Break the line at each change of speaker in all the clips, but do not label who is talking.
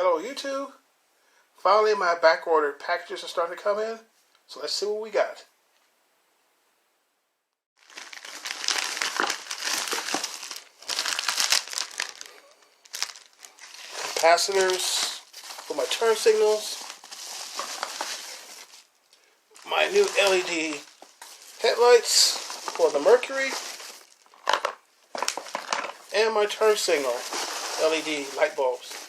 Hello YouTube. Finally my back-ordered packages are starting to come in. So let's see what we got. Capacitors for my turn signals. My new LED headlights for the Mercury. And my turn signal LED light bulbs.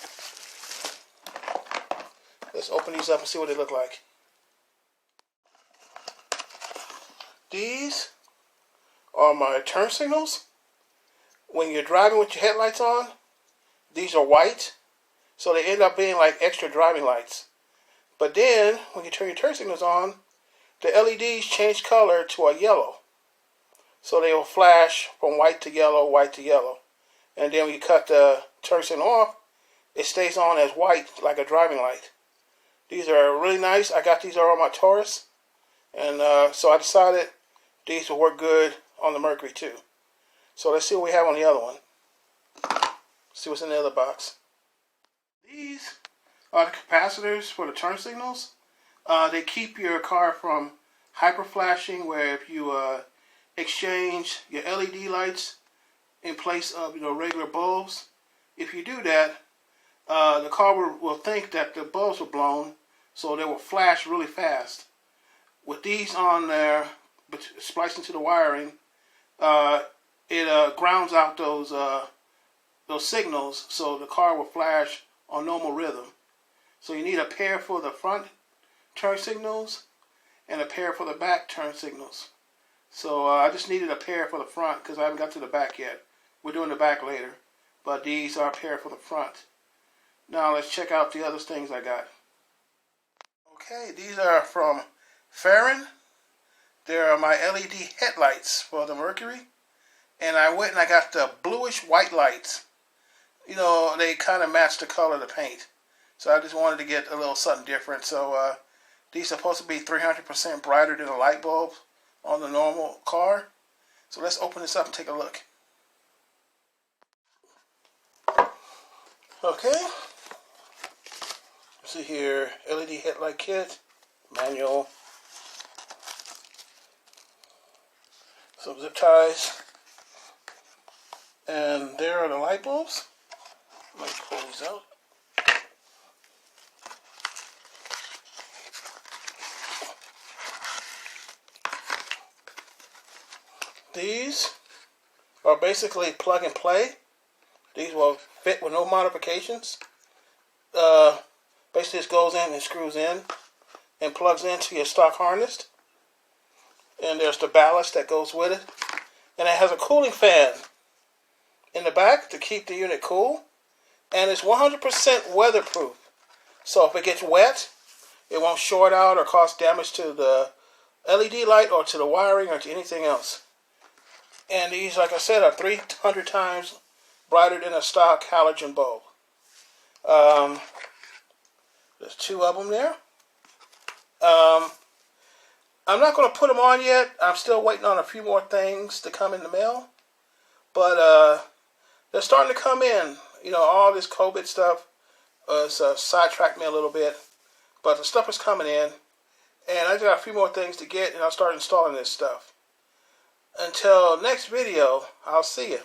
Let's open these up and see what they look like. These are my turn signals. When you're driving with your headlights on, these are white, so they end up being like extra driving lights. But then, when you turn your turn signals on, the LEDs change color to a yellow. So they will flash from white to yellow, white to yellow. And then when you cut the turn signal off, it stays on as white, like a driving light. These are really nice. I got these on my Taurus. And so I decided these will work good on the Mercury too. So let's see what we have on the other one. See what's in the other box. These are the capacitors for the turn signals. They keep your car from hyper flashing, where if you exchange your LED lights in place of regular bulbs, if you do that, the car will think that the bulbs were blown, so they will flash really fast. With these on there, spliced into the wiring, it grounds out those signals, so the car will flash on normal rhythm. So you need a pair for the front turn signals and a pair for the back turn signals. So I just needed a pair for the front because I haven't got to the back yet. We're doing the back later, but these are a pair for the front. Now let's check out the other things I got. Okay, these are from Farron. They're my LED headlights for the Mercury. And I went and I got the bluish white lights. They kind of match the color of the paint. So I just wanted to get a little something different. So these are supposed to be 300% brighter than a light bulb on the normal car. So let's open this up and take a look. Okay. See here, LED headlight kit, manual, some zip ties, and there are the light bulbs. Let me pull these out. These are basically plug and play. These will fit with no modifications. Basically just goes in and screws in and plugs into your stock harness. And there's the ballast that goes with it. And it has a cooling fan in the back to keep the unit cool. And it's 100% weatherproof. So if it gets wet, it won't short out or cause damage to the LED light or to the wiring or to anything else. And these, like I said, are 300 times brighter than a stock halogen bulb. There's two of them there. I'm not going to put them on yet. I'm still waiting on a few more things to come in the mail. But they're starting to come in. All this COVID stuff has sidetracked me a little bit. But the stuff is coming in. And I just got a few more things to get, and I'll start installing this stuff. Until next video, I'll see you.